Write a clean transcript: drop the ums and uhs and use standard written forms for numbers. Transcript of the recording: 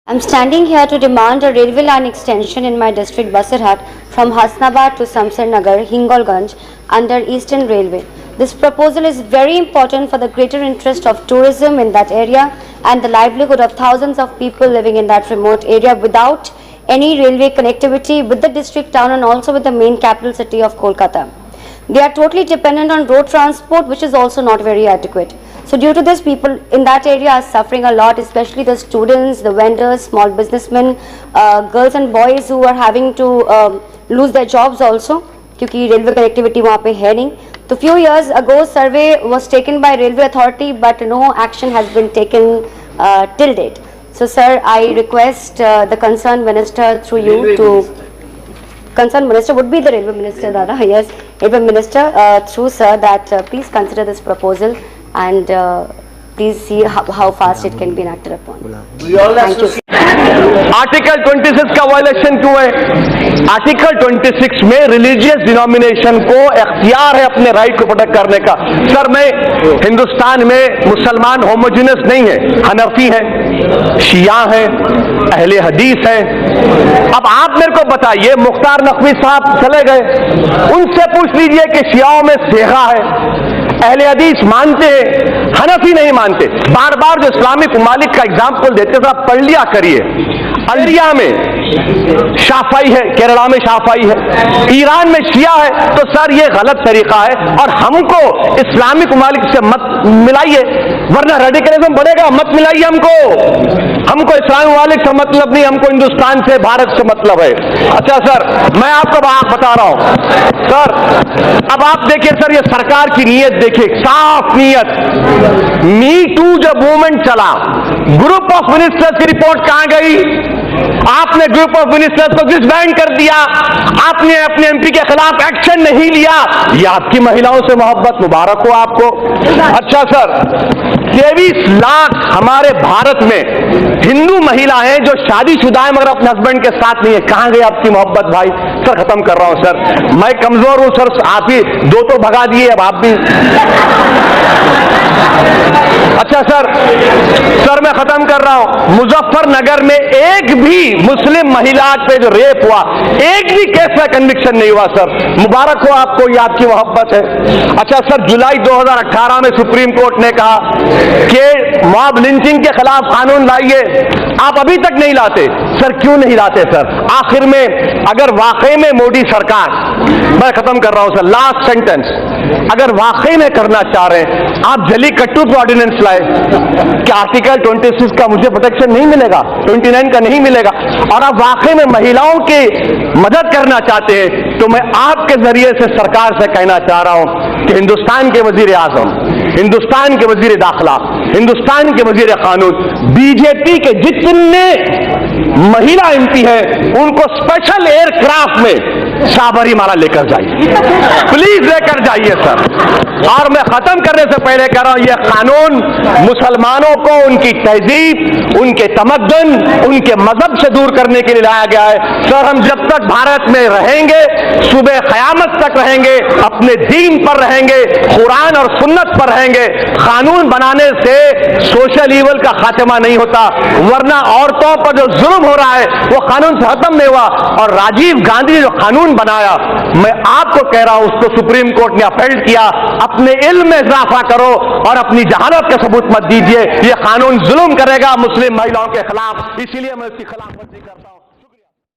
I'm standing here to demand a railway line extension in my district Basirhat from Hasnabad to Samsar Nagar, Hingolganj under Eastern Railway. This proposal is very important for the greater interest of tourism in that area and the livelihood of thousands of people living in that remote area without any railway connectivity with the district town and also with the main capital city of Kolkata. They are totally dependent on road transport, which is also not very adequate. So due to this, people in that area are suffering a lot, especially the students, the vendors, small businessmen, girls and boys who are having to lose their jobs also, क्योंकि railway connectivity वहाँ पे है नहीं. तो few years ago, survey was taken by Railway Authority, but no action has been taken till date. So sir, I request the concerned minister through you to. Concerned minister would be the railway minister, Dada. Yes, railway minister through sir that please consider this proposal and please see how fast it can be enacted upon. Thank you. Article 26 का violation क्यों है? Article 26 में religious denomination को इख्तियार है अपने right को protect करने का. सर, मैं हिंदुस्तान में मुसलमान होमोजेनस नहीं है, हनफी है, शिया है, अहले हदीस है. अब आप मेरे को बताइए, मुख्तार नकवी साहब चले गए, उनसे पूछ लीजिए कि शियाओं में सेगा है, अहले हदीस मानते हैं, हनफी नहीं मानते. बार बार जो इस्लामिक ममालिक का एग्जाम्पल देते थे, आप पढ़ लिया करिए. अल्जिया में शाफाई है, केरला में शाफाई है, ईरान में शिया है. तो सर ये गलत तरीका है और हमको इस्लामिक ममालिक से मत मिलाइए, वरना रेडिकलिज्म बढ़ेगा. मत मिलाइए हमको इस्लामिक ममालिक से मतलब नहीं, हमको हिंदुस्तान से, भारत से मतलब है. अच्छा सर, मैं आपको बात बता रहा हूं सर. अब आप देखिए सर, ये सरकार की नीयत देखिए, साफ नीयत. मी टू जब मूवमेंट चला, ग्रुप ऑफ मिनिस्टर्स की रिपोर्ट कहां गई? आपने ग्रुप ऑफ मिनिस्टर्स को डिसबैंड कर दिया. आपने अपने एमपी के खिलाफ एक्शन नहीं लिया. ये आपकी महिलाओं से मोहब्बत, मुबारक हो आपको. अच्छा सर, 23 लाख हमारे भारत में हिंदू महिला हैं जो शादीशुदा है मगर अपने हस्बैंड के साथ नहीं है. कहां गई आपकी मोहब्बत भाई? सर खत्म कर रहा हूं सर, मैं कमजोर हूं सर. आप ही दो तो भगा दिए, अब आप भी. अच्छा सर, मैं खत्म कर रहा हूं. मुजफ्फरनगर में एक भी मुस्लिम महिला पे जो रेप हुआ, एक भी केस में कन्विक्शन नहीं हुआ सर. मुबारक हो आपको, ये आपकी मोहब्बत है. अच्छा सर, जुलाई 2018 में सुप्रीम कोर्ट ने कहा कि मॉब लिंचिंग के खिलाफ कानून लाइए. आप अभी तक नहीं लाते सर. क्यों नहीं लाते सर? आखिर में अगर वाकई में मोदी सरकार, मैं खत्म कर रहा हूं सर, लास्ट सेंटेंस, अगर वाकई में करना चाह रहे हैं, आप जलीकट्टू पे ऑर्डिनेंस लाए कि आर्टिकल 26 का मुझे प्रोटेक्शन नहीं मिलेगा, 29 का नहीं मिलेगा, और आप वाकई में महिलाओं की मदद करना चाहते हैं, तो मैं आपके जरिए से सरकार से कहना चाह रहा हूं कि हिंदुस्तान के वजीर आजम, हिंदुस्तान के वजीर दाखिला, हिंदुस्तान के वजीर कानून, बीजेपी के जितने महिला एमपी हैं, उनको स्पेशल एयरक्राफ्ट में साबरीमाला लेकर जाइए, प्लीज लेकर जाइए सर. और मैं खत्म करने से पहले कह रहा हूं, यह कानून मुसलमानों को उनकी तहजीब, उनके तमद्दुन, उनके मजहब से दूर करने के लिए लाया गया है. सर, हम जब तक भारत में रहेंगे, सुबह कयामत तक रहेंगे, अपने दीन पर रहेंगे, कुरान और सुन्नत पर रहेंगे. कानून बनाने से सोशल ईवल का खात्मा नहीं होता, वरना औरतों पर जो जुल्म हो रहा है वो कानून से खत्म नहीं हुआ. और राजीव गांधी ने जो कानून बनाया, मैं आपको कह रहा हूं, उसको सुप्रीम कोर्ट ने अपील किया. अपने इल्म में इजाफा करो और अपनी जहालत का सबूत मत दीजिए. ये कानून जुल्म करेगा मुस्लिम महिलाओं के खिलाफ, इसीलिए मैं इसकी खिलाफवर्जी करता हूं.